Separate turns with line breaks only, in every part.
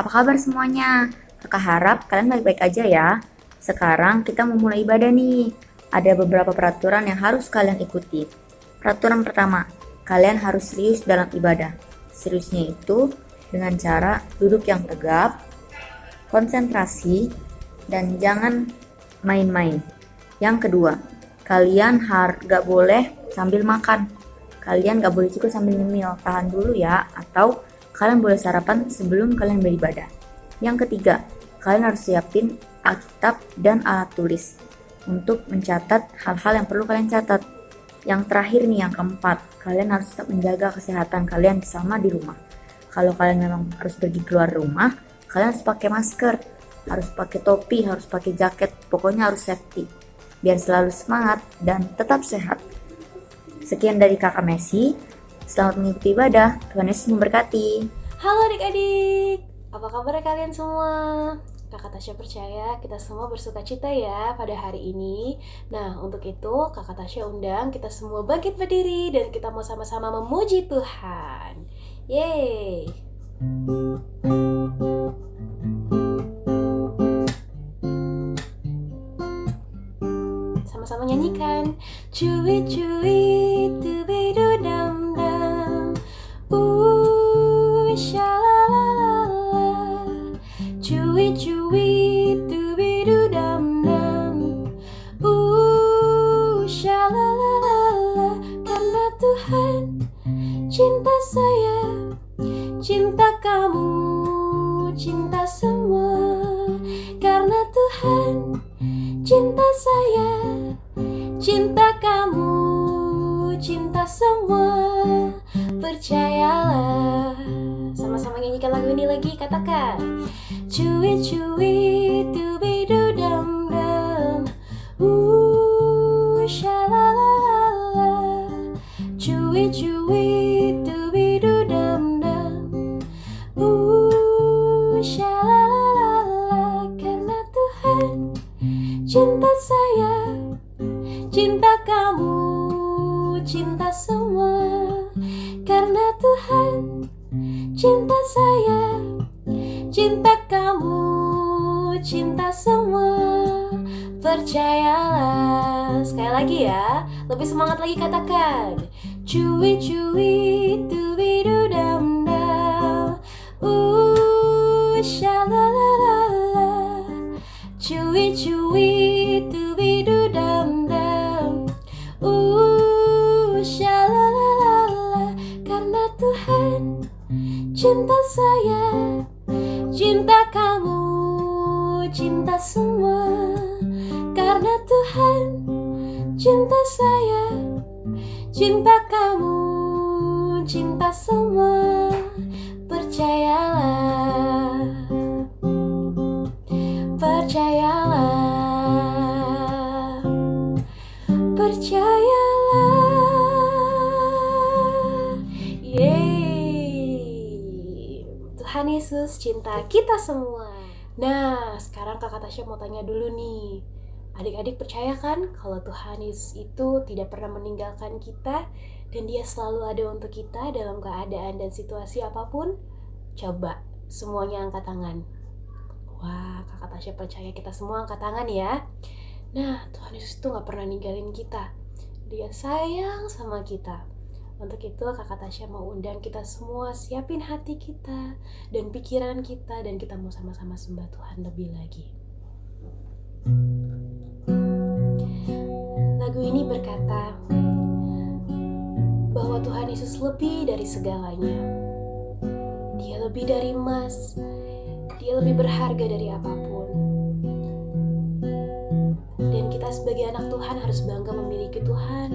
apa kabar semuanya? Kakak harap kalian baik-baik aja ya. Sekarang kita mau mulai ibadah nih. Ada beberapa peraturan yang harus kalian ikuti. Peraturan pertama, kalian harus serius dalam ibadah. Seriusnya itu dengan cara duduk yang tegap, konsentrasi, dan jangan main-main. Yang kedua, kalian gak boleh sambil makan. Kalian gak boleh juga sambil nyemil, tahan dulu ya. Atau kalian boleh sarapan sebelum kalian beribadah. Yang ketiga, kalian harus siapin Alkitab dan alat tulis untuk mencatat hal-hal yang perlu kalian catat. Yang terakhir nih, yang keempat, kalian harus tetap menjaga kesehatan kalian selama di rumah. Kalau kalian memang harus pergi keluar rumah, kalian harus pakai masker, harus pakai topi, harus pakai jaket, pokoknya harus safety. Biar selalu semangat dan tetap sehat. Sekian dari Kakak Messi, selamat mengikuti ibadah, Tuhan Yesus memberkati.
Halo adik-adik, apa kabar kalian semua? Kakak Tasya percaya kita semua bersuka cita ya pada hari ini. Nah, untuk itu Kakak Tasya undang kita semua bangkit berdiri dan kita mau sama-sama memuji Tuhan. Yeay! Sama-sama nyanyikan. Cuit-cuit tubidudam-dam, shalalala. Cuit-cuit tubidudam-dam, shalalala. Karena Tuhan cinta saya, cinta kamu, cinta semua. Karena Tuhan cinta saya, cinta kamu, cinta semua. Percayalah. Sama-sama nyanyikan lagu ini lagi, katakan. Cuit-cuit tubidudam-dam, shalalala. Cuit-cuit tubidudam-dam, shalalala. Karena Tuhan cinta saya, cinta kamu, cinta semua. Karena Tuhan cinta saya, cinta kamu, cinta semua. Percayalah. Sekali lagi ya, lebih semangat lagi, katakan. Cuit-cuit tubidudam-dam, shalalala. Cuit-cuit tubidudam-dam, shalalala. Karena Tuhan cinta saya, cinta kamu, cinta semua. Karena Tuhan cinta saya, cinta kamu, cinta semua. Percayalah. Percayalah, percayalah. Yeay, Tuhan Yesus cinta kita semua. Nah, sekarang Kakak Tasya mau tanya dulu nih. Adik-adik percaya kan kalau Tuhan Yesus itu tidak pernah meninggalkan kita dan Dia selalu ada untuk kita dalam keadaan dan situasi apapun? Coba semuanya angkat tangan. Wah, Kakak Tasya percaya kita semua angkat tangan ya. Nah, Tuhan Yesus itu gak pernah ninggalin kita. Dia sayang sama kita. Untuk itu Kakak Tasya mau undang kita semua, siapin hati kita dan pikiran kita, dan kita mau sama-sama sembah Tuhan lebih lagi. Lagu ini berkata bahwa Tuhan Yesus lebih dari segalanya. Dia lebih dari emas, Dia lebih berharga dari apapun. Dan kita sebagai anak Tuhan harus bangga memiliki Tuhan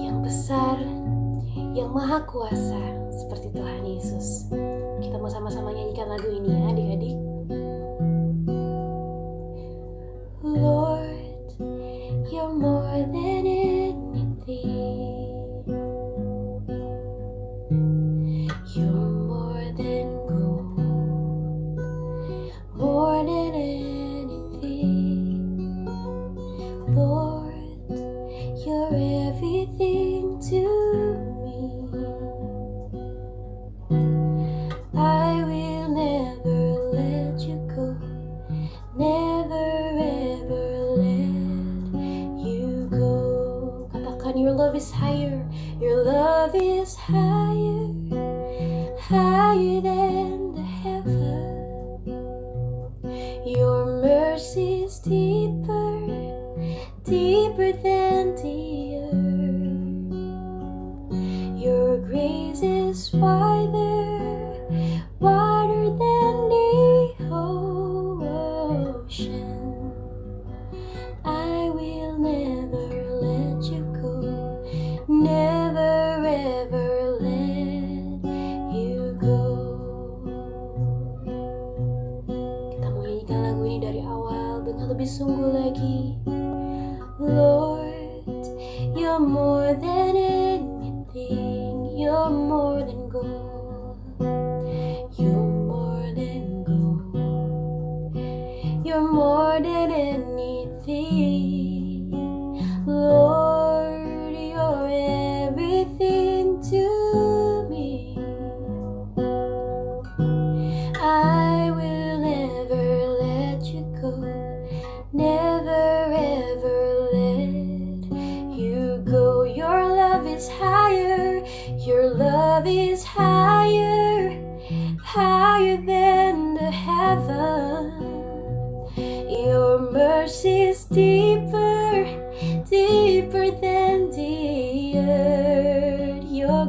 yang besar, yang maha kuasa seperti Tuhan Yesus. Kita mau sama-sama nyanyikan lagu ini ya adik-adik. Lord, you're more than anything. You're more than gold, more than anything. Lord, you're everything to me. I love is higher. Your love is higher, higher than the heaven. Your mercy is deeper, deeper than the earth. Your grace is wider, wider than the ocean. I will never let you go, never ever let you go. Kita mau nyanyikan lagu ini dari awal dengan lebih sungguh lagi. Lord, you're more than anything, you're more than gold, you're more than gold, you're more than anything. Lord, you're everything to me. I will never let you go, never ever let you go. Your love is higher, your love is higher, higher than the heaven. Your mercy is deeper, deeper than the earth. Your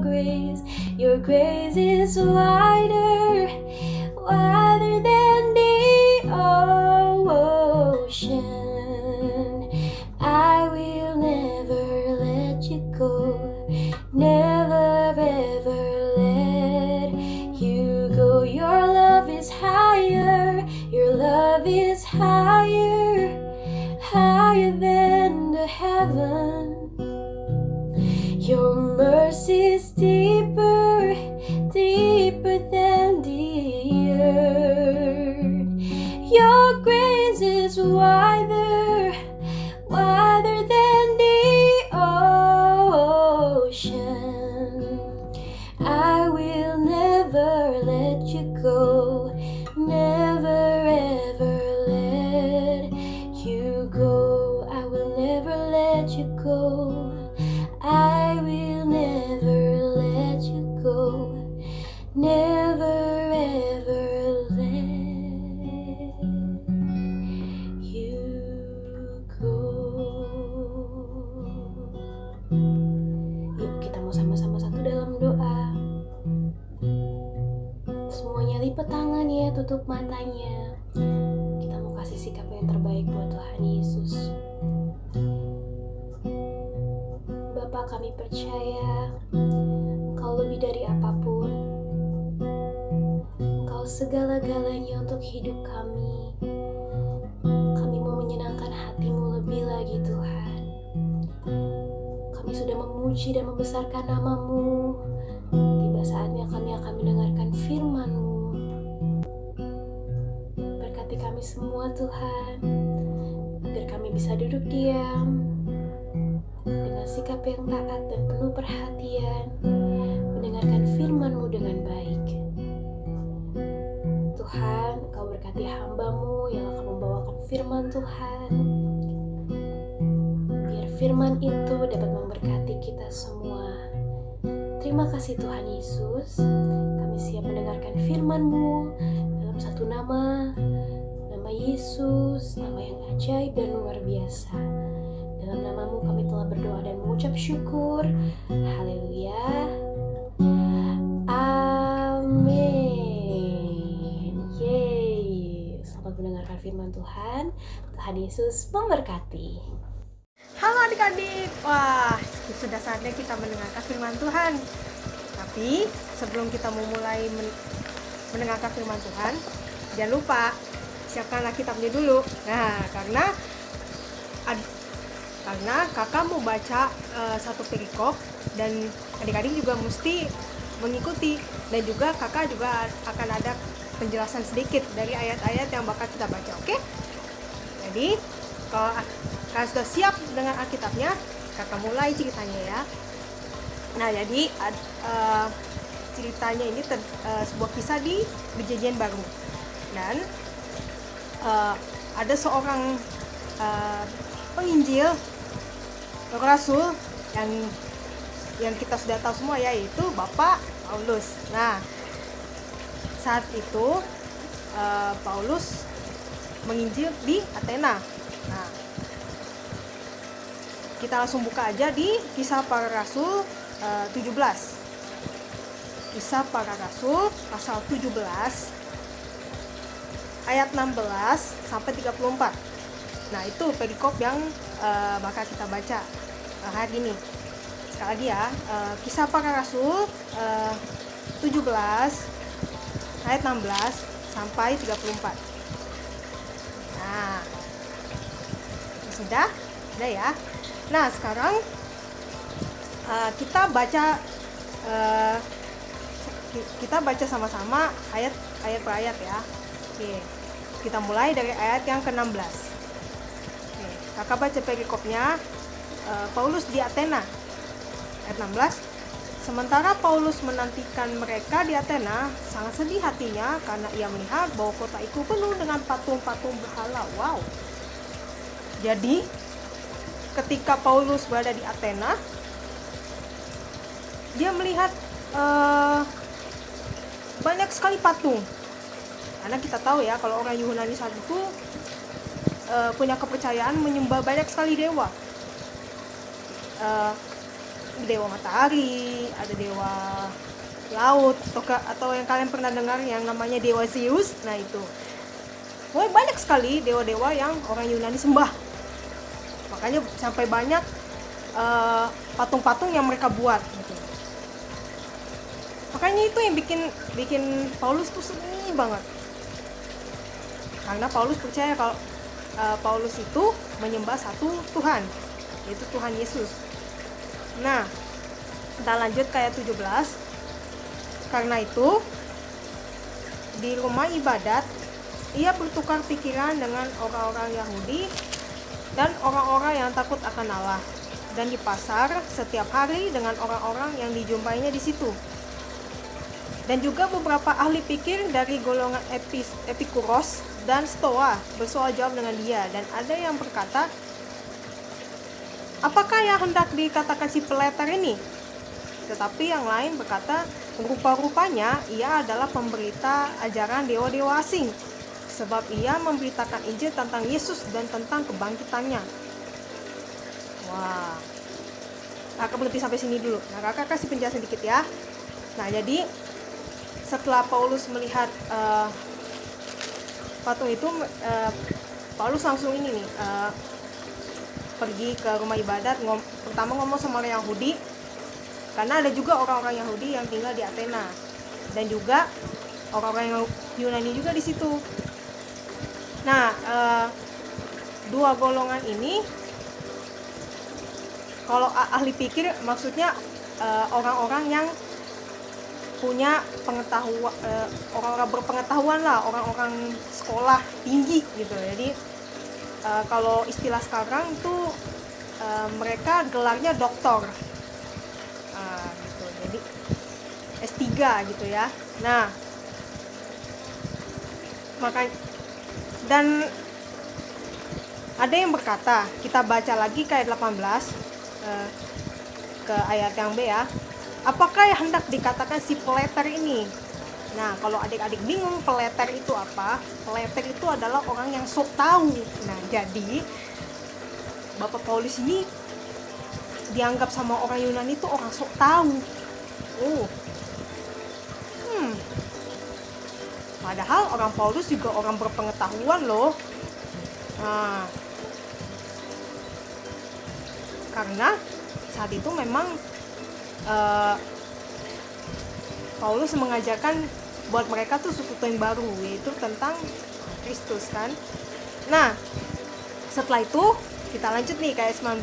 grace is wider, wider than the ocean. I will never let you go, never ever let you go. Your love is higher, your love is higher, higher than the heaven. Your mercy is deeper, deeper than the earth. Your grace is wider, wider than the ocean. I will never let you go, never ever let you go. I will never let you go, I will never let you go, never ever let you go. Yuk kita mau sama-sama satu dalam doa. Semuanya lipat tangannya, tutup matanya. Kita mau kasih sikap yang terbaik buat Tuhan Yesus. Bapa, kami percaya Engkau lebih dari apapun. Engkau segala-galanya untuk hidup kami. Kami mau menyenangkan hati-Mu lebih lagi, Tuhan. Kami sudah memuji dan membesarkan nama-Mu. Tiba saatnya kami akan mendengarkan firman-Mu. Berkati kami semua, Tuhan, agar kami bisa duduk diam dengan sikap yang taat dan penuh perhatian, mendengarkan firman-Mu dengan baik. Tuhan, Kau berkati hamba-Mu yang akan membawakan firman Tuhan. Biar firman itu dapat memberkati kita semua. Terima kasih Tuhan Yesus. Kami siap mendengarkan firman-Mu dalam satu nama, nama Yesus, nama yang ajaib dan luar biasa. Dalam nama-Mu kami telah berdoa dan mengucap syukur. Haleluya. Amin. Yeay. Selamat mendengarkan firman Tuhan. Tuhan Yesus memberkati.
Halo adik-adik, wah sudah saatnya kita mendengarkan firman Tuhan. Tapi sebelum kita memulai mendengarkan firman Tuhan, jangan lupa siapkan Alkitabnya dulu. Nah, karena kakak mau baca satu perikop dan adik-adik juga mesti mengikuti, dan juga kakak juga akan ada penjelasan sedikit dari ayat-ayat yang bakal kita baca, oke? Jadi kalau kalian sudah siap dengan Alkitabnya, kakak mulai ceritanya ya. Nah, jadi ceritanya ini sebuah kisah di Perjanjian Baru, dan ada seorang penginjil rasul yang yang kita sudah tahu semua, yaitu Bapak Paulus. Nah, saat itu Paulus menginjil di Athena. Nah, kita langsung buka aja di Kisah Para Rasul 17. Kisah Para Rasul pasal 17 ayat 16 sampai 34. Nah, itu perikop yang bakal kita baca hari ini. Sekali lagi ya, Kisah Para Rasul 17 ayat 16 sampai 34. Nah, sudah ya. Nah, sekarang kita baca sama-sama ayat per ayat ya. Oke, kita mulai dari ayat yang ke-16. Oke, kakak baca perikopnya. Paulus di Athena, ayat 16. Sementara Paulus menantikan mereka di Athena, sangat sedih hatinya karena ia melihat bahwa kota itu penuh dengan patung-patung berhala. Wow. Jadi, ketika Paulus berada di Athena, dia melihat banyak sekali patung. Karena kita tahu ya, kalau orang Yunani saat itu punya kepercayaan menyembah banyak sekali dewa. Dewa matahari, ada dewa laut, atau yang kalian pernah dengar yang namanya dewa Zeus. Nah, itu banyak sekali dewa-dewa yang orang Yunani sembah. Makanya sampai banyak patung-patung yang mereka buat gitu. Makanya itu yang bikin Paulus tuh sedih banget. Karena Paulus percaya kalau Paulus itu menyembah satu Tuhan, yaitu Tuhan Yesus. Nah, kita lanjut ke ayat 17. Karena itu, di rumah ibadat, ia bertukar pikiran dengan orang-orang Yahudi dan orang-orang yang takut akan Allah. Dan di pasar setiap hari dengan orang-orang yang dijumpainya di situ. Dan juga beberapa ahli pikir dari golongan Epikuros dan Stoa bersoal jawab dengan dia. Dan ada yang berkata, apakah yang hendak dikatakan si peleter ini? Tetapi yang lain berkata, rupa-rupanya ia adalah pemberita ajaran dewa-dewa asing, sebab ia memberitakan Injil tentang Yesus dan tentang kebangkitannya. Wah, kakak berhenti sampai sini dulu. Nah, kakak kasih penjelasan dikit ya. Nah, jadi setelah Paulus melihat patung itu, Paulus langsung pergi ke rumah ibadat, pertama ngomong sama orang Yahudi, karena ada juga orang-orang Yahudi yang tinggal di Athena, dan juga orang-orang Yunani juga di situ. Nah, dua golongan ini, kalau ahli pikir maksudnya orang-orang yang punya pengetahuan, orang-orang berpengetahuan lah, orang-orang sekolah tinggi gitu. Jadi kalau istilah sekarang tuh mereka gelarnya doktor, gitu. Jadi S3 gitu ya. Nah, makanya, dan ada yang berkata, kita baca lagi ke ayat 18, ke ayat yang B ya. Apakah yang hendak dikatakan si peleter ini? Nah, kalau adik-adik bingung peleter itu apa? Peleter itu adalah orang yang sok tahu. Nah, jadi Bapak Paulus ini dianggap sama orang Yunani itu orang sok tahu. Padahal orang Paulus juga orang berpengetahuan loh. Nah, karena saat itu memang Paulus mengajarkan buat mereka tuh sesuatu yang baru, yaitu tentang Kristus kan. Nah, setelah itu kita lanjut nih ke ayat 19.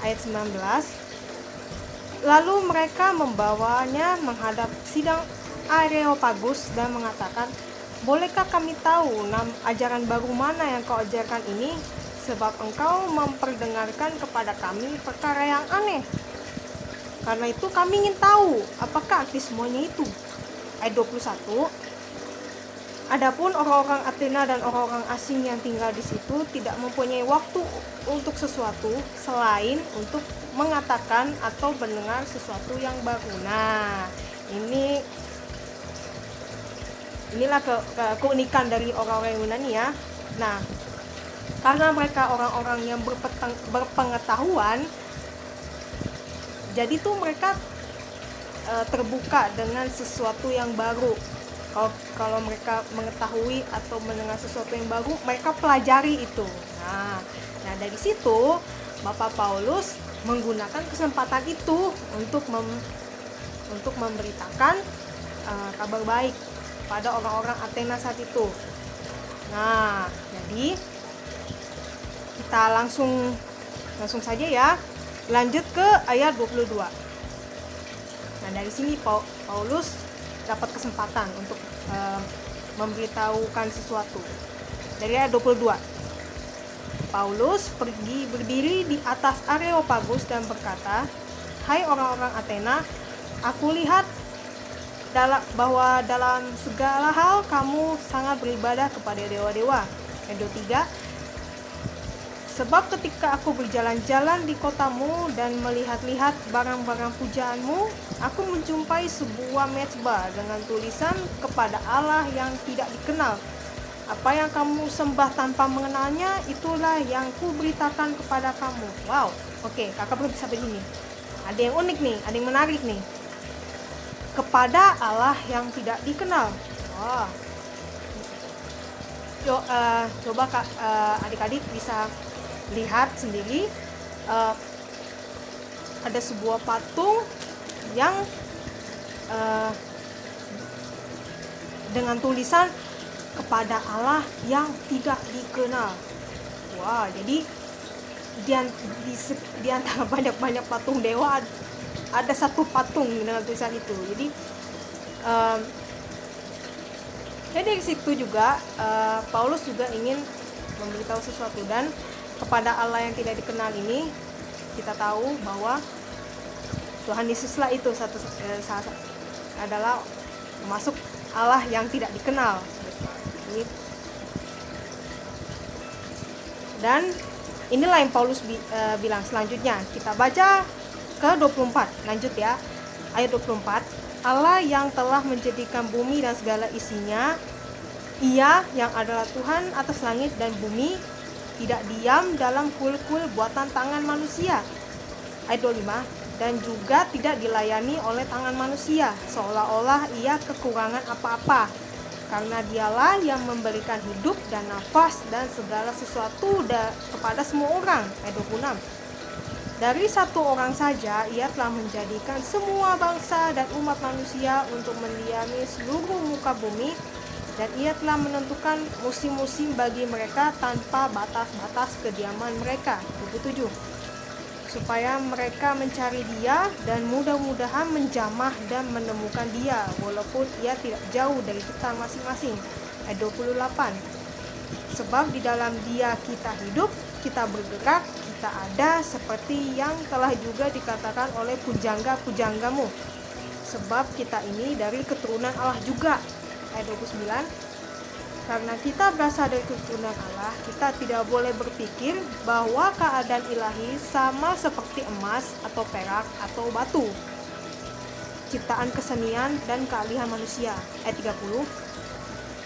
Ayat 19. Lalu mereka membawanya menghadap sidang Areopagus dan mengatakan, bolehkah kami tahu ajaran baru mana yang kau ajarkan ini? Sebab engkau memperdengarkan kepada kami perkara yang aneh. Karena itu kami ingin tahu apakah arti semuanya itu. Ayat 21. Adapun orang-orang Athena dan orang-orang asing yang tinggal di situ tidak mempunyai waktu untuk sesuatu selain untuk mengatakan atau mendengar sesuatu yang baru. Nah, inilah keunikan dari orang-orang Yunani ya. Nah, karena mereka orang-orang yang berpengetahuan, jadi tuh mereka terbuka dengan sesuatu yang baru. Kalau mereka mengetahui atau mendengar sesuatu yang baru, mereka pelajari itu. Nah dari situ Bapak Paulus menggunakan kesempatan itu untuk memberitakan kabar baik pada orang-orang Athena saat itu. Nah, jadi kita langsung saja ya, lanjut ke ayat 22. Nah, dari sini Paulus dapat kesempatan untuk memberitahukan sesuatu. Dari ayat 22. Paulus pergi berdiri di atas Areopagus dan berkata, "Hai orang-orang Athena, aku lihat bahwa dalam segala hal kamu sangat beribadah kepada dewa-dewa." Ayat 23. "Sebab ketika aku berjalan-jalan di kotamu dan melihat-lihat barang-barang pujaanmu, aku menjumpai sebuah mezbah dengan tulisan kepada Allah yang tidak dikenal. Apa yang kamu sembah tanpa mengenalnya, itulah yang kuberitakan kepada kamu." Wow, oke, kakak belum sampai sini. Ada yang unik nih, ada yang menarik nih. Kepada Allah yang tidak dikenal. Wah. Coba adik-adik bisa lihat sendiri, ada sebuah patung yang dengan tulisan kepada Allah yang tidak dikenal. Wah, jadi di antara banyak patung dewa ada satu patung dengan tulisan itu. Jadi dari situ juga Paulus juga ingin memberitahu sesuatu, dan kepada Allah yang tidak dikenal ini kita tahu bahwa Tuhan Yesuslah itu adalah masuk Allah yang tidak dikenal. Dan inilah yang Paulus bilang selanjutnya. Kita baca ke 24, lanjut ya. Ayat 24. "Allah yang telah menjadikan bumi dan segala isinya, Ia yang adalah Tuhan atas langit dan bumi, tidak diam dalam kuil-kuil buatan tangan manusia." Ayat 25. "Dan juga tidak dilayani oleh tangan manusia, seolah-olah ia kekurangan apa-apa, karena dialah yang memberikan hidup dan nafas dan segala sesuatu kepada semua orang." Ayat 26. "Dari satu orang saja ia telah menjadikan semua bangsa dan umat manusia untuk mendiami seluruh muka bumi, dan ia telah menentukan musim-musim bagi mereka tanpa batas-batas kediaman mereka." 27. "Supaya mereka mencari Dia dan mudah-mudahan menjamah dan menemukan Dia, walaupun Ia tidak jauh dari kita masing-masing." Ayat 28. "Sebab di dalam Dia kita hidup, kita bergerak, kita ada, seperti yang telah juga dikatakan oleh pujangga-pujanggamu. Sebab kita ini dari keturunan Allah juga." Ayat 29. "Karena kita berasal dari keturunan Allah, kita tidak boleh berpikir bahwa keadaan ilahi sama seperti emas atau perak atau batu, ciptaan kesenian dan keahlian manusia." Ayat 30.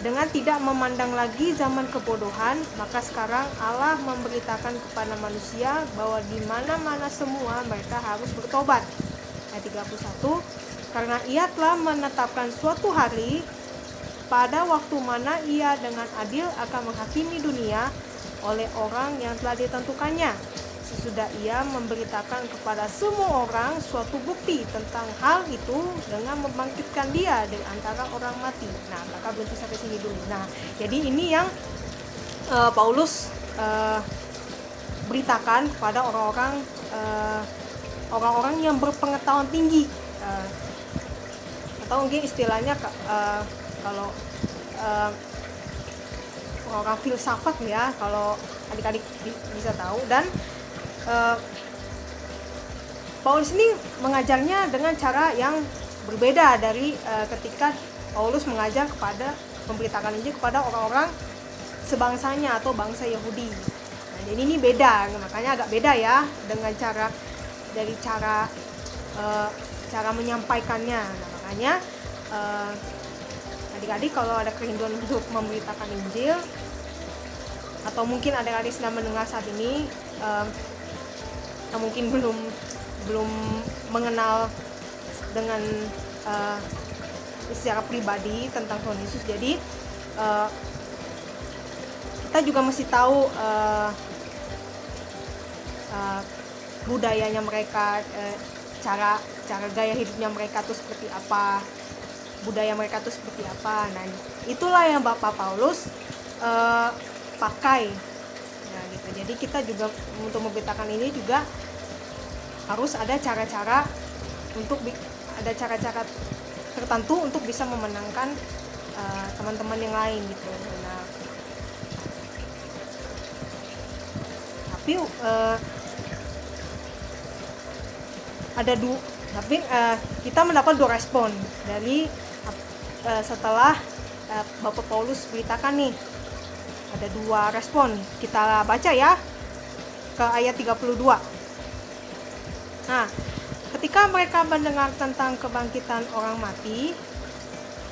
"Dengan tidak memandang lagi zaman kebodohan, maka sekarang Allah memberitakan kepada manusia bahwa di mana-mana semua mereka harus bertobat." Ayat 31. "Karena Ia telah menetapkan suatu hari pada waktu mana Ia dengan adil akan menghakimi dunia oleh orang yang telah ditentukannya, sesudah Ia memberitakan kepada semua orang suatu bukti tentang hal itu dengan membangkitkan Dia dari antara orang mati." Nah, kakak berhenti sampai sini dulu. Nah, jadi ini yang Paulus beritakan kepada orang-orang yang berpengetahuan tinggi, atau mungkin istilahnya kalau orang filsafat ya, kalau adik-adik bisa tahu. Dan Paulus ini mengajarnya dengan cara yang berbeda dari ketika Paulus mengajar kepada memberitakan Injil kepada orang-orang sebangsanya atau bangsa Yahudi. Nah, jadi ini beda, makanya agak beda ya dengan cara menyampaikannya. Nah, makanya adik-adik kalau ada kerinduan untuk memberitakan Injil, atau mungkin adik-adik sedang mendengar saat ini yang mungkin belum mengenal dengan secara pribadi tentang Tuhan Yesus, jadi kita juga mesti tahu budayanya mereka, cara gaya hidupnya mereka tuh seperti apa, budaya mereka tuh seperti apa. Nah, itulah yang Bapak Paulus pakai. Nah, gitu. Jadi kita juga untuk memberitakan ini juga harus ada cara-cara tertentu untuk bisa memenangkan teman-teman yang lain gitu. Nah, tapi kita mendapat 2 respon dari setelah Bapak Paulus beritakan nih. Ada 2 respon. Kita baca ya ke ayat 32. Nah, ketika mereka mendengar tentang kebangkitan orang mati,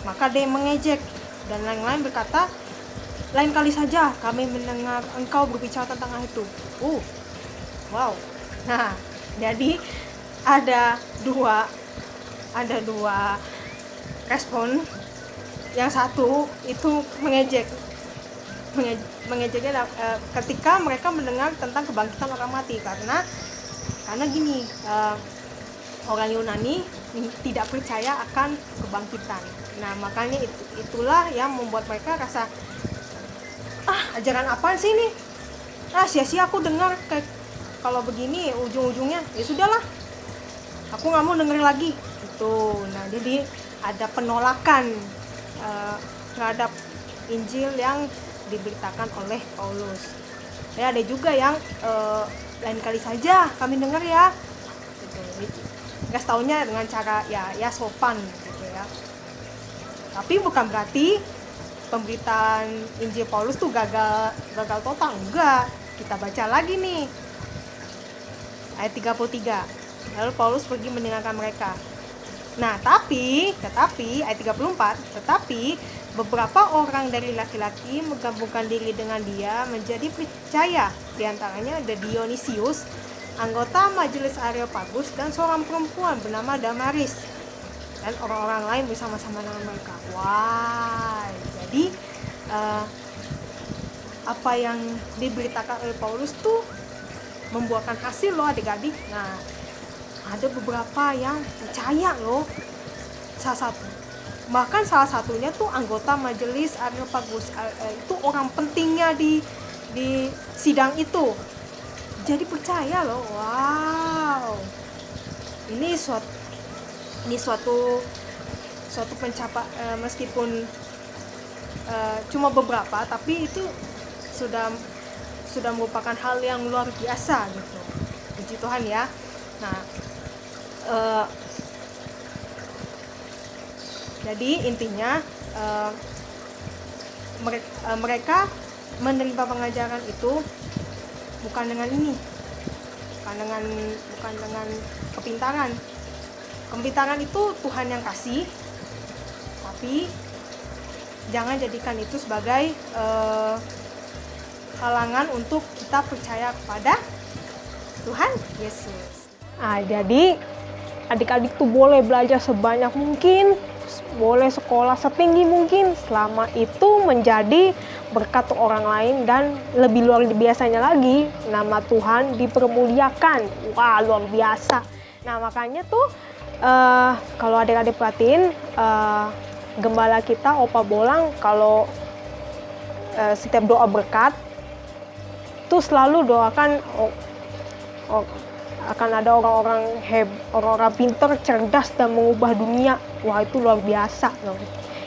maka dia mengejek, dan lain-lain berkata, lain kali saja kami mendengar engkau berbicara tentang hal itu. Wow. Nah, jadi ada dua respon. Yang satu itu mengejeknya ketika mereka mendengar tentang kebangkitan orang mati, karena gini, orang Yunani tidak percaya akan kebangkitan. Nah, makanya itulah yang membuat mereka rasa, ajaran apaan sih ini? Sia-sia aku dengar kayak kalau begini, ujung-ujungnya ya sudahlah, aku nggak mau denger lagi gitu. Nah, jadi ada penolakan terhadap Injil yang diberitakan oleh Paulus. Ya, ada juga yang lain kali saja kami dengar ya gitu. Nggak taunya dengan cara ya sopan gitu ya. Tapi bukan berarti pemberitaan Injil Paulus tuh gagal total, enggak. Kita baca lagi nih ayat 33. Lalu Paulus pergi meninggalkan mereka. Nah, tetapi ayat 34, tetapi beberapa orang dari laki-laki menggabungkan diri dengan dia menjadi percaya. Di antaranya ada Dionysius, anggota majelis Areopagus, dan seorang perempuan bernama Damaris, dan orang-orang lain bersama-sama dengan mereka. Wah, jadi apa yang diberitakan oleh Paulus tuh membuahkan hasil loh adik-adik. Nah, ada beberapa yang percaya loh. Salah satunya tuh anggota majelis Areopagus, itu orang pentingnya di sidang itu, jadi percaya loh. Wow, ini suatu pencapaian, meskipun cuma beberapa, tapi itu sudah merupakan hal yang luar biasa gitu. Puji Tuhan ya. Nah, jadi intinya mereka menerima pengajaran itu bukan dengan kepintaran. Kepintaran itu Tuhan yang kasih, tapi jangan jadikan itu sebagai halangan untuk kita percaya kepada Tuhan Yesus. Nah, jadi adik-adik tuh boleh belajar sebanyak mungkin, boleh sekolah setinggi mungkin, selama itu menjadi berkat orang lain, dan lebih luar biasanya lagi, nama Tuhan dipermuliakan. Wah, luar biasa. Nah, makanya tuh kalau adik-adik perhatiin, gembala kita Opa Bolang kalau setiap doa berkat tuh selalu doakan akan ada orang-orang pintar, cerdas, dan mengubah dunia. Wah, itu luar biasa loh.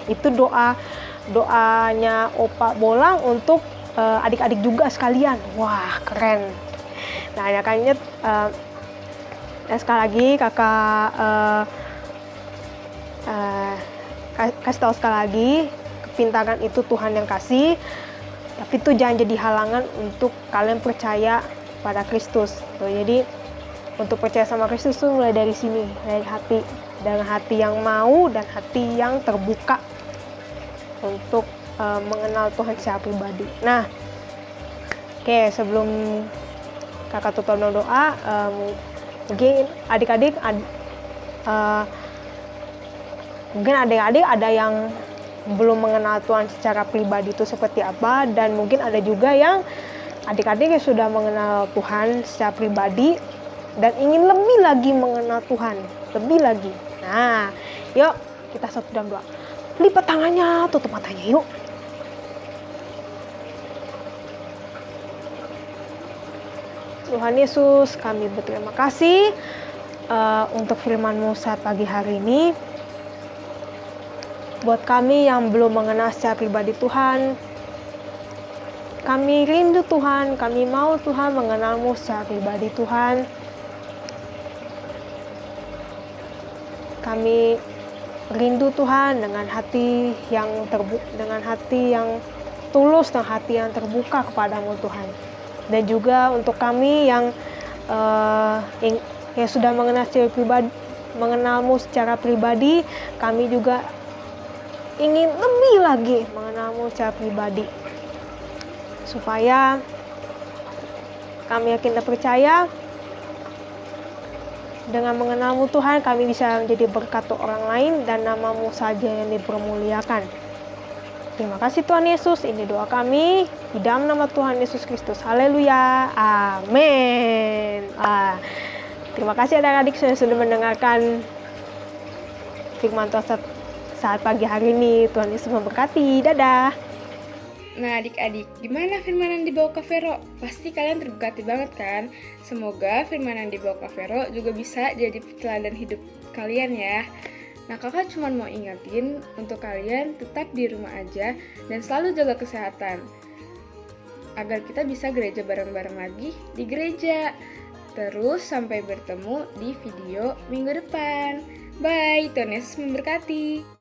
Itu doanya Opa Bolang untuk adik-adik juga sekalian. Wah, keren. Nah, ya kayaknya sekali lagi kakak kasih tahu sekali lagi, kepintaran itu Tuhan yang kasih, tapi itu jangan jadi halangan untuk kalian percaya pada Kristus. Jadi untuk percaya sama Kristus tuh mulai dari sini, dari hati, dengan hati yang mau dan hati yang terbuka untuk mengenal Tuhan secara pribadi. Nah, oke, sebelum kakak tutup doa, mungkin adik-adik ada yang belum mengenal Tuhan secara pribadi itu seperti apa, dan mungkin ada juga yang adik-adik yang sudah mengenal Tuhan secara pribadi dan ingin lebih lagi mengenal Tuhan, lebih lagi. Nah, yuk kita satu dalam doa. Lipat tangannya, tutup matanya yuk. Tuhan Yesus, kami berterima kasih untuk firman-Mu saat pagi hari ini. Buat kami yang belum mengenal secara pribadi Tuhan, kami rindu Tuhan, kami mau Tuhan mengenal-Mu secara pribadi Tuhan. Kami rindu Tuhan dengan hati yang tulus dan hati yang terbuka kepadamu Tuhan. Dan juga untuk kami yang sudah mengenalmu secara pribadi, kami juga ingin lebih lagi mengenalmu secara pribadi, supaya kami yakin dan percaya dengan mengenalmu Tuhan, kami bisa menjadi berkat untuk orang lain dan namamu saja yang dipermuliakan. Terima kasih Tuhan Yesus, ini doa kami di dalam nama Tuhan Yesus Kristus. Haleluya, amin. Terima kasih adik-adik sudah mendengarkan firman Tuhan saat pagi hari ini. Tuhan Yesus memberkati. Dadah.
Nah adik-adik, gimana firman yang dibawa Kak Vero? Pasti kalian terberkati banget kan? Semoga firman yang dibawa Kak Vero juga bisa jadi teladan hidup kalian ya. Nah kakak cuma mau ingetin untuk kalian tetap di rumah aja dan selalu jaga kesehatan, agar kita bisa gereja bareng-bareng lagi di gereja. Terus sampai bertemu di video minggu depan. Bye, Tuhan Yesus memberkati.